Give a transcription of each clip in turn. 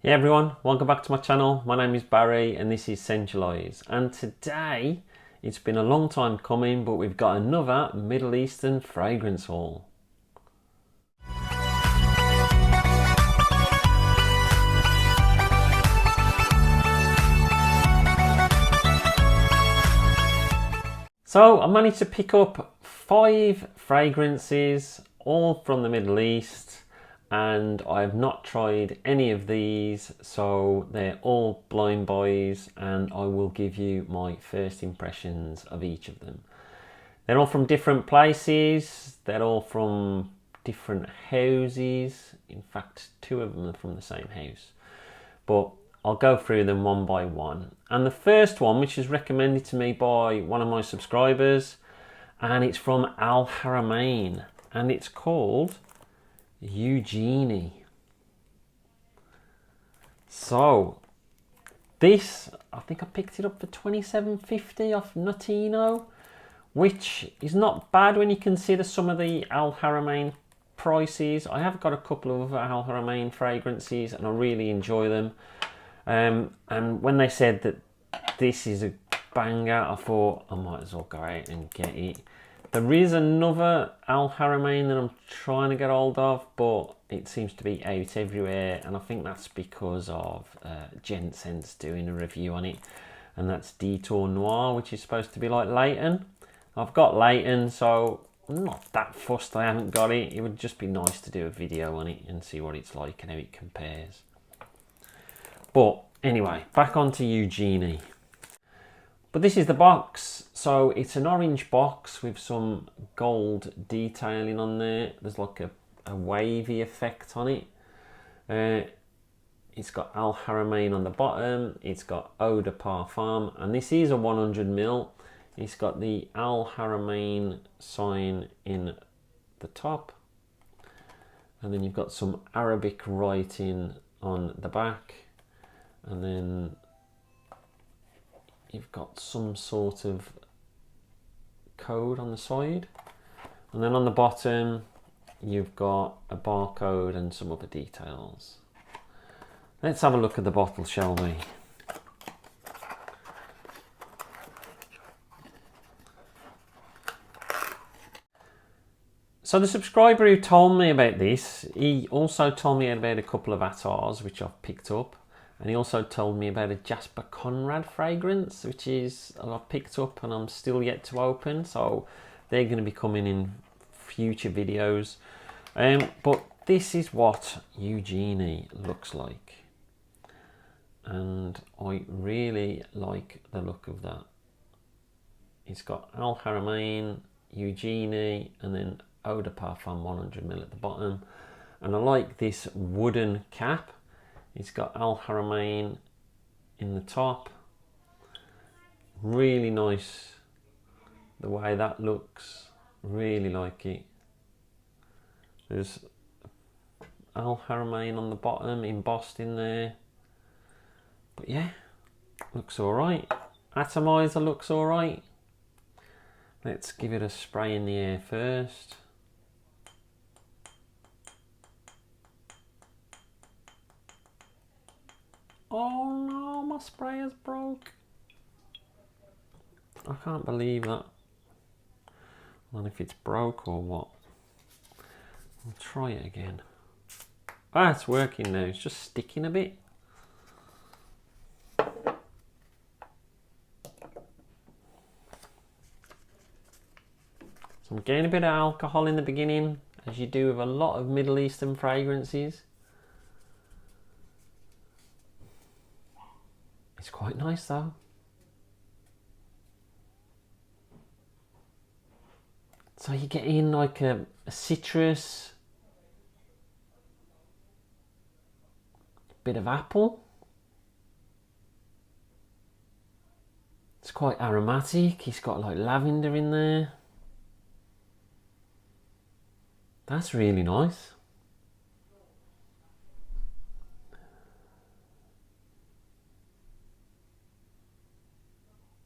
Hey everyone, welcome back to my channel. My name is Barry and this is Centralize. And today, it's been a long time coming, but we've got another Middle Eastern fragrance haul. So I managed to pick up 5 fragrances, all from the Middle East, and I have not tried any of these, so they're all blind buys, and I will give you my first impressions of each of them. They're all from different places, they're all from different houses. In fact, 2 of them are from the same house, but I'll go through them one by one. And the first one, which is recommended to me by one of my subscribers, and it's from Al Haramain, and it's called Eugénie. So this, I think I picked it up for $27.50 off Notino, which is not bad when you consider some of the Al Haramain prices. I have got a couple of Al Haramain fragrances and I really enjoy them. And when they said that this is a banger, I thought I might as well go out and get it. There is another Al Haramain that I'm trying to get hold of, but it seems to be out everywhere, and I think that's because of Jensen's doing a review on it, and that's Detour Noir, which is supposed to be like Leighton. I've got Leighton, so I'm not that fussed I haven't got it. It would just be nice to do a video on it and see what it's like and how it compares. But anyway, back onto Eugénie. But this is the box. So it's an orange box with some gold detailing on there. There's like a wavy effect on it. It's got Al Haramain on the bottom. It's got Eau de Parfum. And this is a 100ml. It's got the Al Haramain sign in the top. And then you've got some Arabic writing on the back. And then you've got some sort of code on the side, and then on the bottom you've got a barcode and some other details. Let's have a look at the bottle, shall we? So the subscriber who told me about this, he also told me about a couple of Attars which I've picked up. And he also told me about a Jasper Conrad fragrance, which is I've picked up and I'm still yet to open. So they're going to be coming in future videos. But this is what Eugénie looks like. And I really like the look of that. It's got Al Haramain, Eugénie, and then Eau de Parfum 100ml at the bottom. And I like this wooden cap. It's got Al Haramain in the top. Really nice the way that looks. Really like it. There's Al Haramain on the bottom embossed in there. But yeah, looks alright. Atomizer looks alright. Let's give it a spray in the air first. Oh no, my sprayer's broke. I can't believe that. I don't know if it's broke or what. I'll try it again. Ah, it's working now. It's just sticking a bit. So I'm getting a bit of alcohol in the beginning, as you do with a lot of Middle Eastern fragrances. It's quite nice though. So you get in like a citrus, bit of apple. It's quite aromatic. It's got like lavender in there. That's really nice.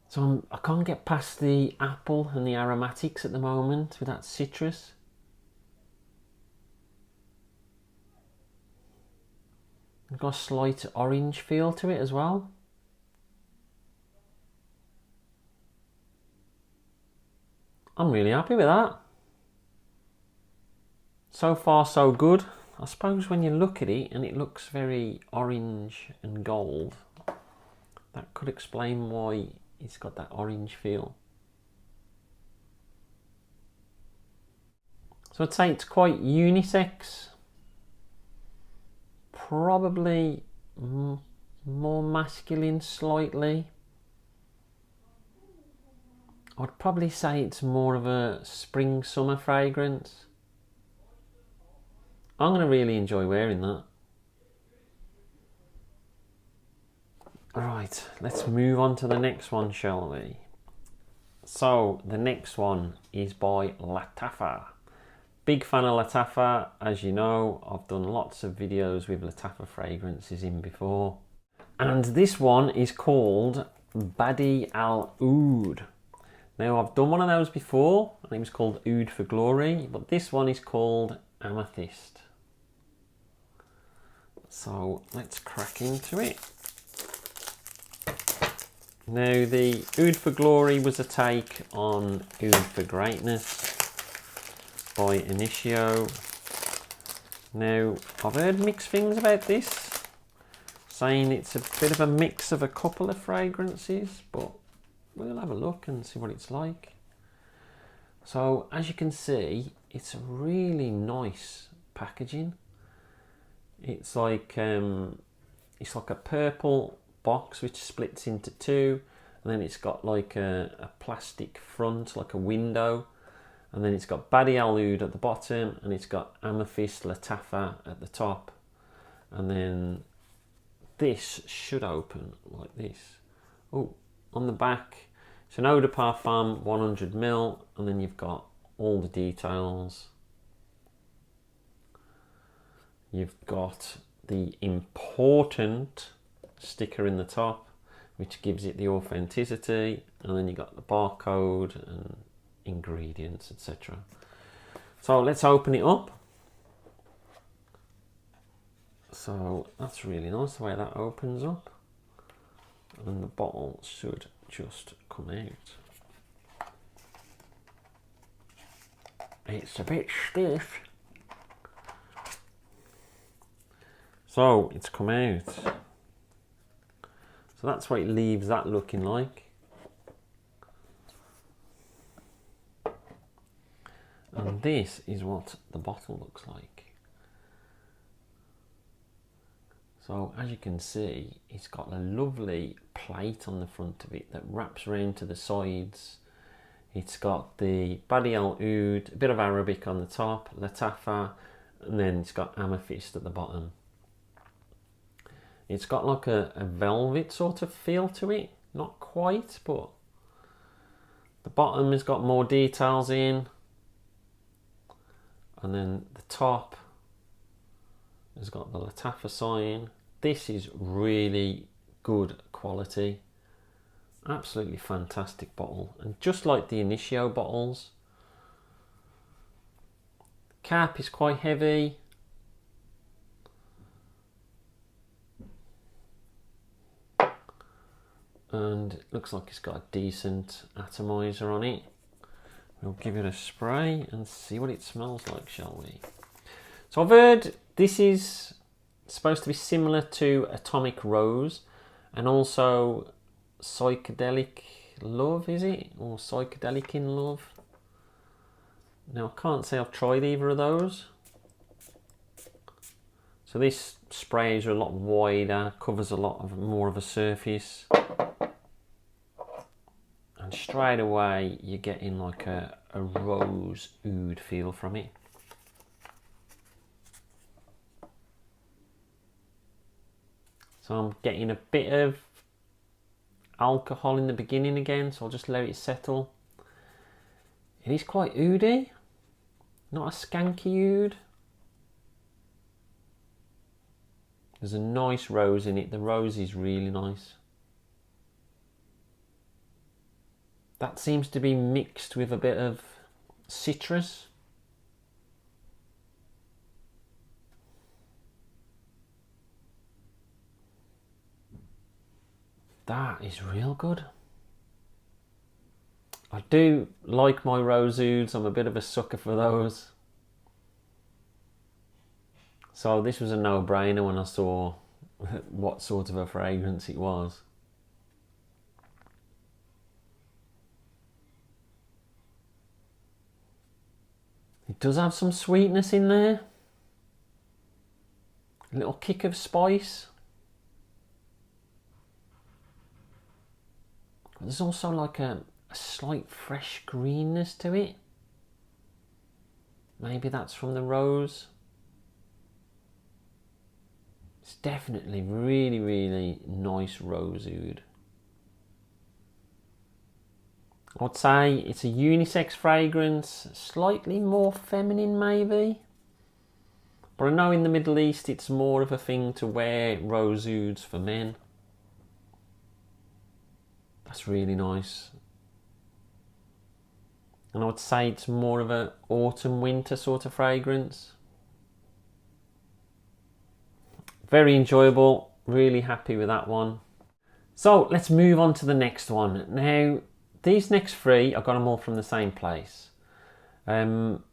So I can't get past the apple and the aromatics at the moment with that citrus. It's got a slight orange feel to it as well. I'm really happy with that. So far so good. I suppose when you look at it and it looks very orange and gold, that could explain why it's got that orange feel. So I'd say it's quite unisex. Probably more masculine slightly. I'd probably say it's more of a spring summer fragrance. I'm going to really enjoy wearing that. Alright, let's move on to the next one, shall we? So the next one is by Lattafa. Big fan of Lattafa. As you know, I've done lots of videos with Lattafa fragrances in before. And this one is called Badee Al Oud. Now I've done one of those before, and it was called Oud for Glory, but this one is called Amethyst. So let's crack into it. Now the Oud for Glory was a take on Oud for Greatness by Initio. Now I've heard mixed things about this, saying it's a bit of a mix of a couple of fragrances, but we'll have a look and see what it's like. So as you can see, it's a really nice packaging. It's like a purple box which splits into two, and then it's got like a plastic front, like a window, and then it's got Badee Al Oud at the bottom, and it's got Amethyst Lattafa at the top, and then this should open like this. Oh, on the back it's an eau de parfum 100ml, and then you've got all the details. You've got the important sticker in the top, which gives it the authenticity, and then you got the barcode and ingredients, etc. So let's open it up. So that's really nice the way that opens up, and the bottle should just come out. It's a bit stiff. So it's come out. So that's what it leaves that looking like. And this is what the bottle looks like. So as you can see, it's got a lovely plate on the front of it that wraps around to the sides. It's got the Badee Al Oud, a bit of Arabic on the top, Lattafa, and then it's got Amethyst at the bottom. It's got like a velvet sort of feel to it. Not quite, but the bottom has got more details in. And then the top has got the Lattafa sign. This is really good quality. Absolutely fantastic bottle. And just like the Initio bottles, cap is quite heavy. And it looks like it's got a decent atomizer on it. We'll give it a spray and see what it smells like, shall we? So I've heard this is supposed to be similar to Atomic Rose and also Psychedelic Love, is it? Or Psychedelic in Love. Now I can't say I've tried either of those. So this sprays are a lot wider, covers a lot of more of a surface. And straight away you're getting like a rose oud feel from it. So I'm getting a bit of alcohol in the beginning again, so I'll just let it settle. It is quite oudy, not a skanky oud. There's a nice rose in it. The rose is really nice. That seems to be mixed with a bit of citrus. That is real good. I do like my rose ouds. I'm a bit of a sucker for those. So this was a no-brainer when I saw what sort of a fragrance it was. It does have some sweetness in there. A little kick of spice. But there's also like a slight fresh greenness to it. Maybe that's from the rose. It's definitely really, really nice rose oud. I'd say it's a unisex fragrance, slightly more feminine maybe. But I know in the Middle East it's more of a thing to wear rose ouds for men. That's really nice. And I would say it's more of an autumn winter sort of fragrance. Very enjoyable, really happy with that one. So let's move on to the next one. Now, these next three, I got them all from the same place. I'm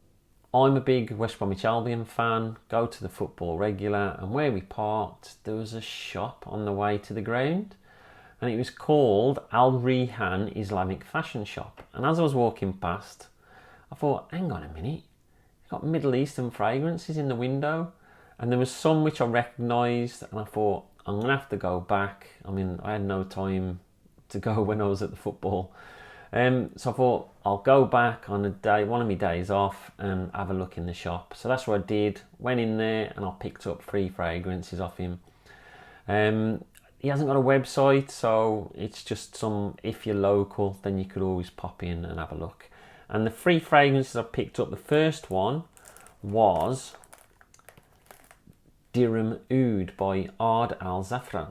a big West Bromwich Albion fan, go to the football regular, and where we parked, there was a shop on the way to the ground, and it was called Al Rihan Islamic Fashion Shop. And as I was walking past, I thought, hang on a minute, you've got Middle Eastern fragrances in the window. And there was some which I recognised, and I thought, I'm going to have to go back. I mean, I had no time to go when I was at the football. So I thought, I'll go back on a day, one of my days off, and have a look in the shop. So that's what I did. Went in there, and I picked up 3 fragrances off him. He hasn't got a website, so it's just some, if you're local, then you could always pop in and have a look. And the 3 fragrances I picked up, the first one was Dirham Oud by Ard Al Zaafaran.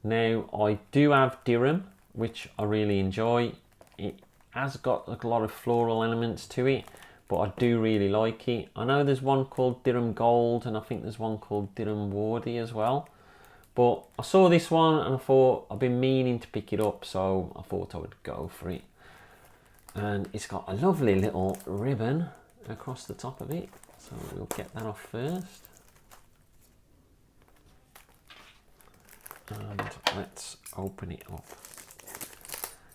Now, I do have Dirham, which I really enjoy. It has got a lot of floral elements to it, but I do really like it. I know there's one called Dirham Gold, and I think there's one called Dirham Wardy as well. But I saw this one and I thought, I've been meaning to pick it up, so I thought I would go for it. And it's got a lovely little ribbon across the top of it, so we'll get that off first. And let's open it up.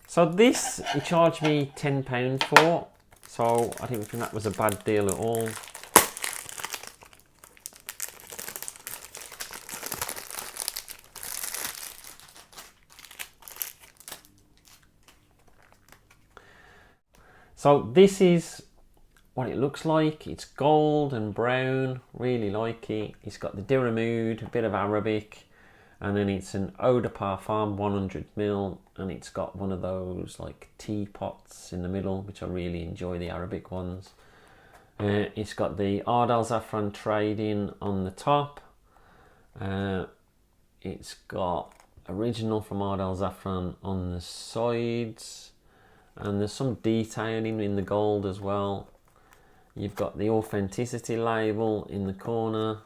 So this, he charged me £10 for, so I didn't think that was a bad deal at all. So this is what it looks like. It's gold and brown, really like it. It's got the Dirham Oud, a bit of Arabic, and then it's an eau de parfum 100ml, and it's got one of those like teapots in the middle, which I really enjoy, the Arabic ones. It's got the Ard Al Zaafaran trading on the top. It's got original from Ard Al Zaafaran on the sides, and there's some detailing in the gold as well. You've got the authenticity label in the corner,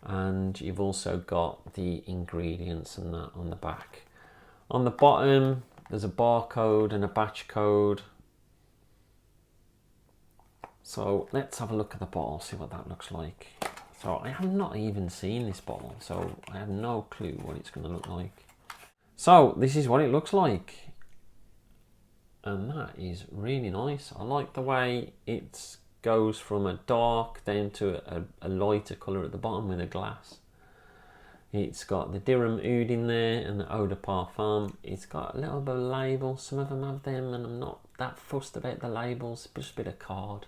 and you've also got the ingredients and that on the back. On the bottom there's a barcode and a batch code. So let's have a look at the bottle, see what that looks like. So I have not even seen this bottle, so I have no clue what it's going to look like. So this is what it looks like, and that is really nice. I like the way it goes from a dark down to a lighter colour at the bottom with a glass. It's got the Dirham Oud in there and the eau de parfum. It's got a little bit of label. Some of them have them, and I'm not that fussed about the labels, just a bit of card.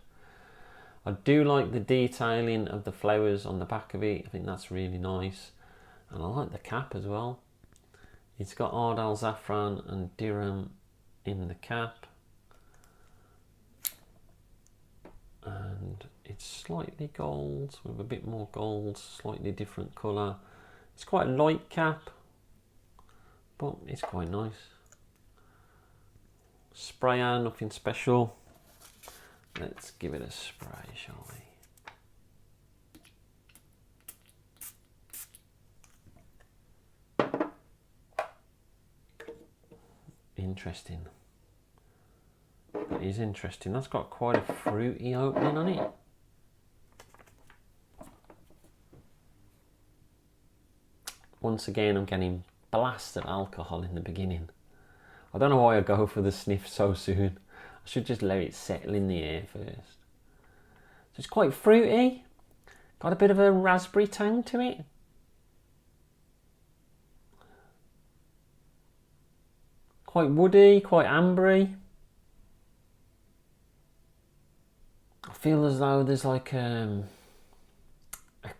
I do like the detailing of the flowers on the back of it. I think that's really nice, and I like the cap as well. It's got Ard Al Zaafaran and Dirham in the cap, and it's slightly gold with a bit more gold, slightly different colour. It's quite a light cap, but it's quite nice. Spray on, nothing special. Let's give it a spray, shall we? interesting. That is interesting. That's got quite a fruity opening on it. Once again, I'm getting blasted alcohol in the beginning. I don't know why I go for the sniff so soon. I should just let it settle in the air first. So it's quite fruity. Got a bit of a raspberry tang to it. Quite woody, quite ambery. I feel as though there's like a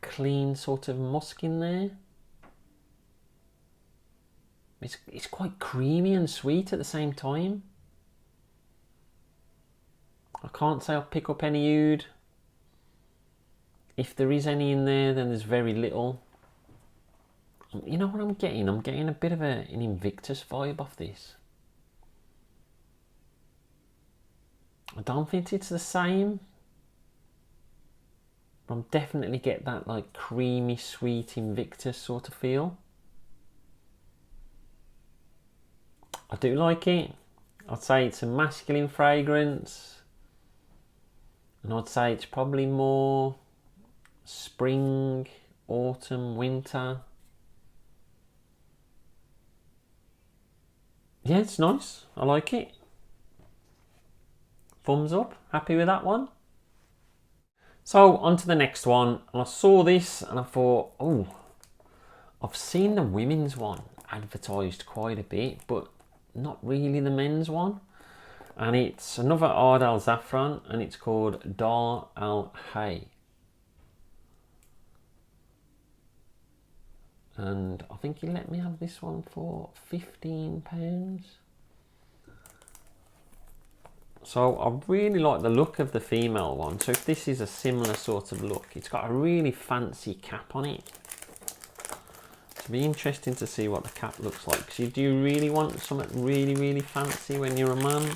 clean sort of musk in there. It's quite creamy and sweet at the same time. I can't say I'll pick up any oud. If there is any in there, then there's very little. You know what I'm getting? I'm getting a bit of an Invictus vibe off this. I don't think it's the same. But I'm definitely get that like creamy, sweet Invictus sort of feel. I do like it. I'd say it's a masculine fragrance. And I'd say it's probably more spring, autumn, winter. Yeah, it's nice. I like it. Thumbs up. Happy with that one. So on to the next one. And I saw this and I thought, oh, I've seen the women's one advertised quite a bit, but not really the men's one. And it's another Ard Al Zaafaran, and it's called Ard Al Haramain. And I think he let me have this one for £15. So I really like the look of the female one. So if this is a similar sort of look, it's got a really fancy cap on it. It'll be interesting to see what the cap looks like. Because do you really want something really, really fancy when you're a man?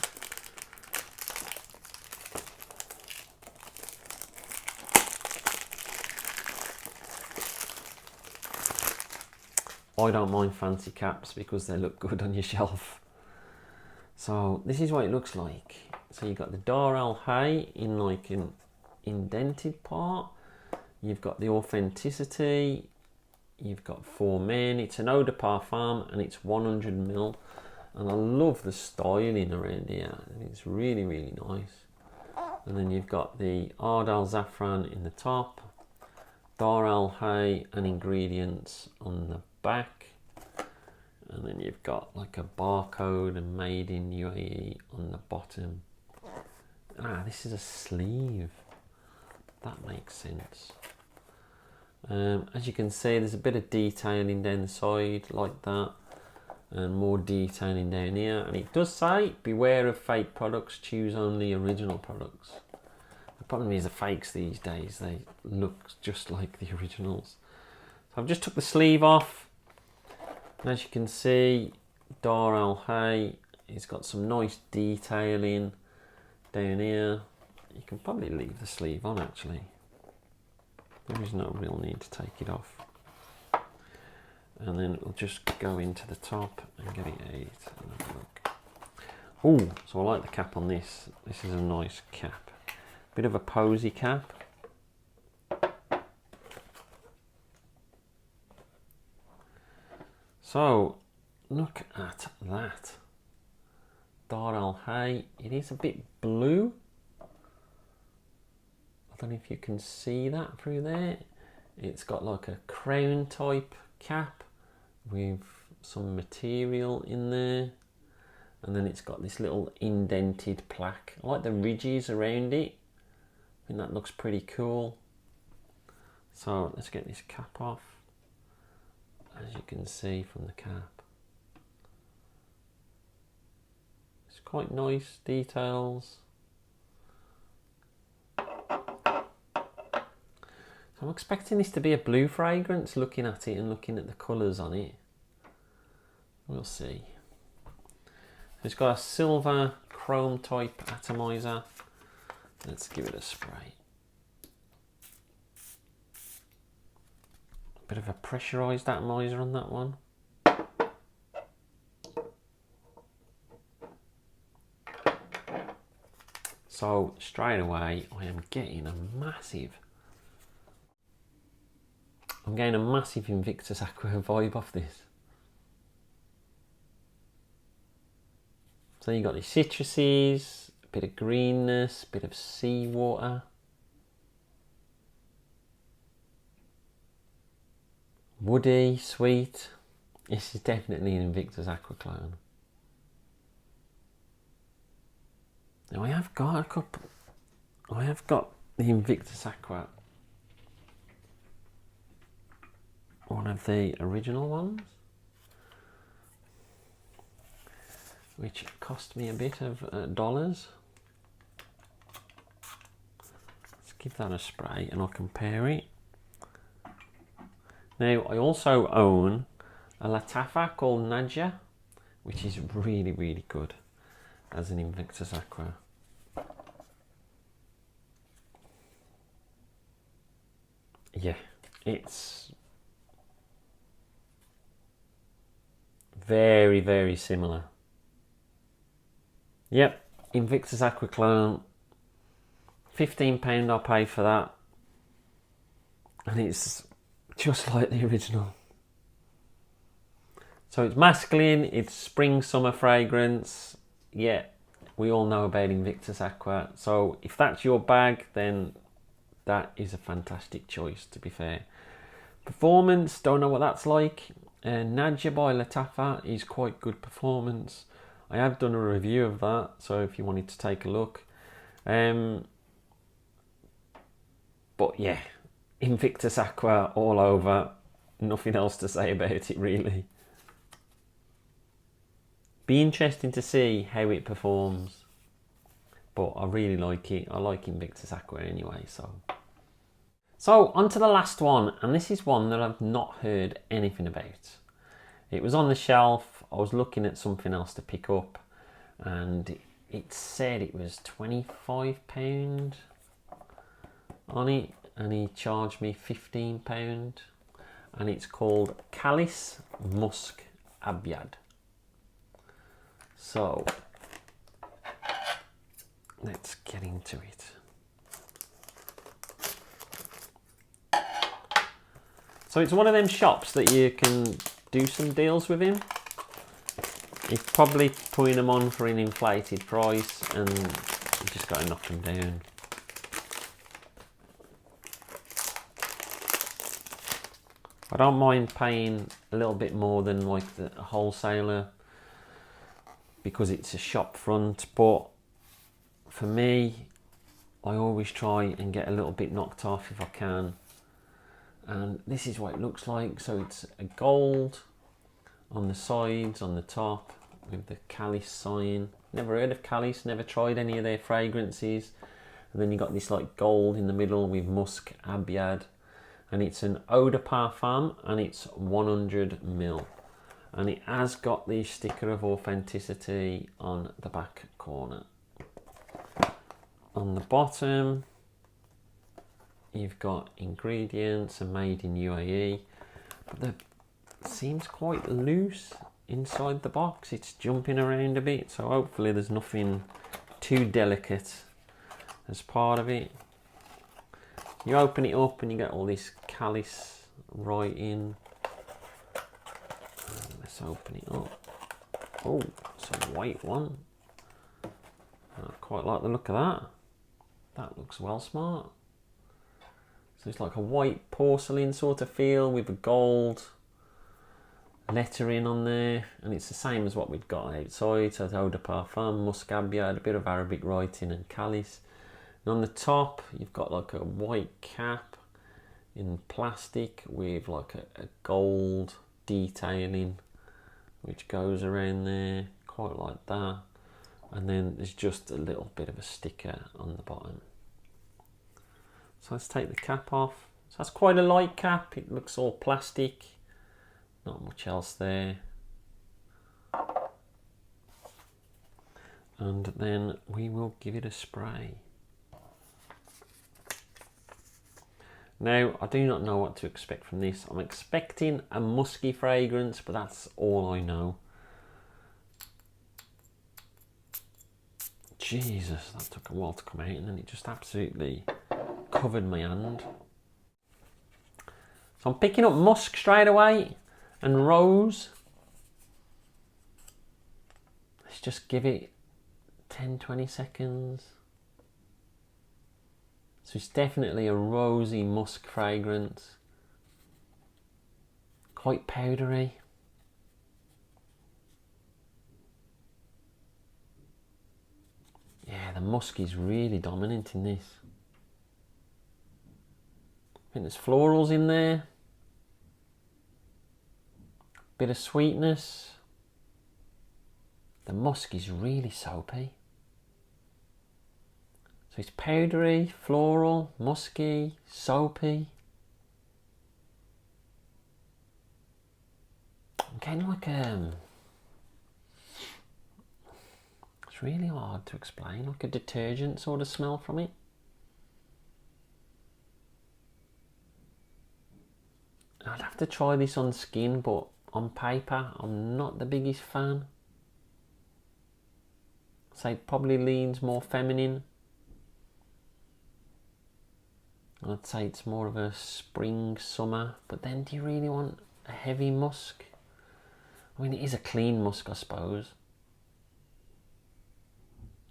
I don't mind fancy caps because they look good on your shelf. So this is what it looks like. So you've got the Ard Al Haramain in like an indented part. You've got the authenticity. You've got 4 men. It's an eau de parfum and it's 100ml. And I love the styling around here. It's really, really nice. And then you've got the Ard Al Zaafaran in the top. Ard Al Haramain and ingredients on the back. And then you've got like a barcode and made in UAE on the bottom. This is a sleeve. That makes sense. As you can see, there's a bit of detailing down the side like that, and more detailing down here. And it does say, beware of fake products, choose only original products. The problem is the fakes these days, they look just like the originals. So I've just took the sleeve off. And as you can see, Ard Al Haramain, it's got some nice detailing down here. You can probably leave the sleeve on actually. There is no real need to take it off. And then we'll just go into the top and get it out and have a look. Oh, so I like the cap on this. This is a nice cap. Bit of a posy cap. So, look at that. Ard Al Haramain. It is a bit blue. I don't know if you can see that through there. It's got like a crown type cap with some material in there. And then it's got this little indented plaque. I like the ridges around it. I think that looks pretty cool. So let's get this cap off. As you can see from the cap. It's quite nice details. I'm expecting this to be a blue fragrance, looking at it and looking at the colours on it. We'll see. It's got a silver chrome type atomizer. Let's give it a spray. A bit of a pressurised atomizer on that one. So straight away I am getting a massive Invictus Aqua vibe off this. So you got the citruses, a bit of greenness, a bit of seawater. Woody, sweet. This is definitely an Invictus Aqua clone. Now I have got a couple. I have got the Invictus Aqua, one of the original ones, which cost me a bit of dollars. Let's give that a spray and I'll compare it. Now I also own a Lattafa called Nadia, which is really, really good as an Invictus Aqua. Yeah, it's very, very similar. Yep, Invictus Aqua clone, £15 I paid for that, and it's just like the original. So it's masculine, it's spring summer fragrance. Yeah, we all know about Invictus Aqua, so if that's your bag, then that is a fantastic choice, to be fair. Performance, don't know what that's like. Nadia by Lattafa is quite good performance. I have done a review of that, so if you wanted to take a look. But yeah, Invictus Aqua all over. Nothing else to say about it really. Be interesting to see how it performs. But I really like it. I like Invictus Aqua anyway, So on to the last one, and this is one that I've not heard anything about. It was on the shelf, I was looking at something else to pick up, and it said it was £25 on it, and he charged me £15, and it's called Khalis Musk Abiyad. So let's get into it. So it's one of them shops that you can do some deals with him. He's probably putting them on for an inflated price, and you just got to knock them down. I don't mind paying a little bit more than like the wholesaler because it's a shop front, but for me, I always try and get a little bit knocked off if I can. And this is what it looks like. So it's a gold on the sides, on the top, with the Khalis sign. Never heard of Khalis, never tried any of their fragrances. And then you got this like gold in the middle with Musk Abiyad. And it's an eau de parfum, and it's 100ml. And it has got the sticker of authenticity on the back corner. On the bottom, you've got ingredients and made in UAE, but it seems quite loose inside the box. It's jumping around a bit, so hopefully there's nothing too delicate as part of it. You open it up and you get all this Khalis writing. Let's open it up. Oh, it's a white one. I quite like the look of that. That looks well smart. So it's like a white porcelain sort of feel with a gold lettering on there, and it's the same as what we've got outside. So eau de parfum, Musk Abiyad, a bit of Arabic writing, and Khalis. And on the top, you've got like a white cap in plastic with like a gold detailing which goes around there, quite like that. And then there's just a little bit of a sticker on the bottom. So let's take the cap off. So that's quite a light cap. It looks all plastic. Not much else there. And then we will give it a spray. Now, I do not know what to expect from this. I'm expecting a musky fragrance, but that's all I know. Jesus, that took a while to come out, and then it just absolutely covered my hand. So I'm picking up musk straight away and rose. Let's just give it 10-20 seconds. So it's definitely a rosy musk fragrance. Quite powdery. Yeah, the musk is really dominant in this. I think there's florals in there. Bit of sweetness. The musk is really soapy. So it's powdery, floral, musky, soapy. I'm getting like it's really hard to explain, like a detergent sort of smell from it. I'd have to try this on skin, but on paper I'm not the biggest fan. So it probably leans more feminine. I'd say it's more of a spring, summer, but then do you really want a heavy musk? I mean, it is a clean musk, I suppose.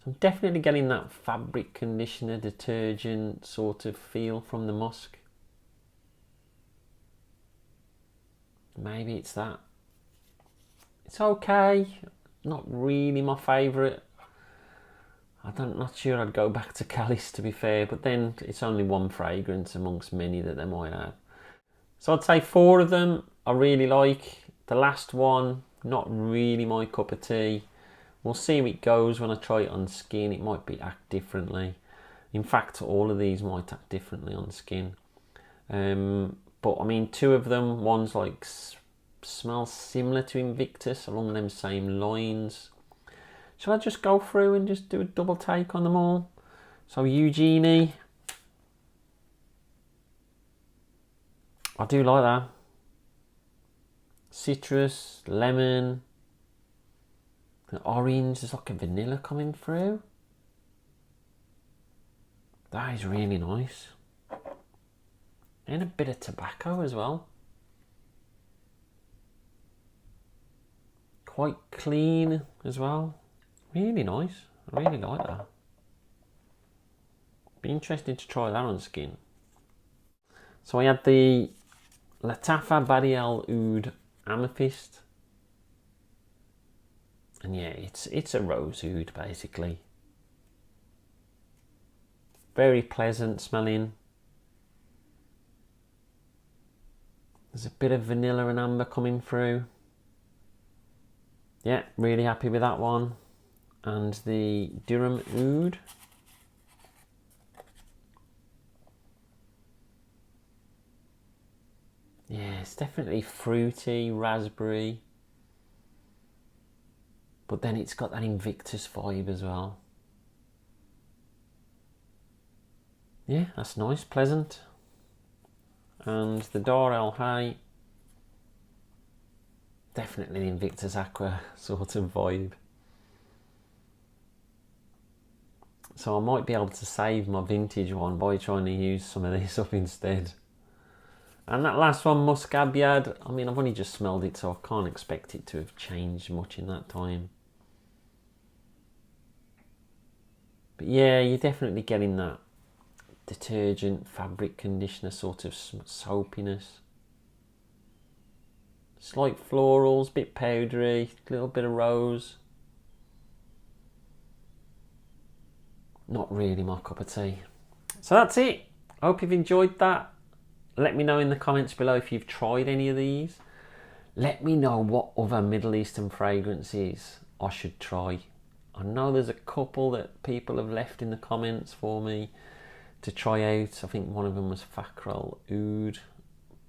So I'm definitely getting that fabric conditioner, detergent sort of feel from the musk. Maybe it's that. It's okay, not really my favourite. I'm not sure I'd go back to Khalis, to be fair, but then it's only one fragrance amongst many that they might have. So I'd say 4 of them I really like. The last one, not really my cup of tea. We'll see how it goes when I try it on skin. It might act differently. In fact, all of these might act differently on skin. But I mean, 2 of them, one's like smells similar to Invictus, along them same lines. Shall I just go through and just do a double take on them all? So Eugénie, I do like that. Citrus, lemon, the orange, there's like a vanilla coming through. That is really nice. And a bit of tobacco as well. Quite clean as well. Really nice. I really like that. Be interesting to try that on skin. So I had the Lattafa Badee Al Amethyst. And yeah, it's a rose oud basically. Very pleasant smelling. There's a bit of vanilla and amber coming through. Yeah, really happy with that one. And the Dirham oud. Yeah, it's definitely fruity, raspberry. But then it's got that Invictus vibe as well. Yeah, that's nice, pleasant. And the Ard Al Zaafaran, definitely the Invictus Aqua sort of vibe. So I might be able to save my vintage one by trying to use some of this up instead. And that last one, Musk Abiyad, I mean, I've only just smelled it, so I can't expect it to have changed much in that time. But yeah, you're definitely getting that detergent, fabric conditioner sort of soapiness. Slight florals, bit powdery, a little bit of rose. Not really my cup of tea. So that's it. Hope you've enjoyed that. Let me know in the comments below if you've tried any of these. Let me know what other Middle Eastern fragrances I should try. I know there's a couple that people have left in the comments for me to try out. I think one of them was Fakral Oud,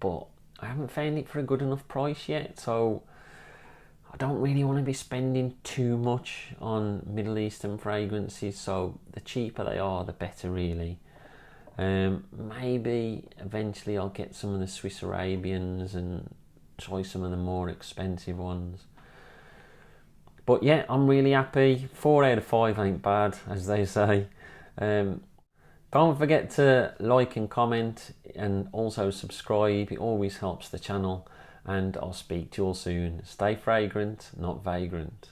but I haven't found it for a good enough price yet, so I don't really want to be spending too much on Middle Eastern fragrances, so the cheaper they are, the better really. Maybe eventually I'll get some of the Swiss Arabians and try some of the more expensive ones. But yeah, I'm really happy. 4 out of 5 ain't bad, as they say. Don't forget to like and comment, and also subscribe. It always helps the channel, and I'll speak to you all soon. Stay fragrant, not vagrant.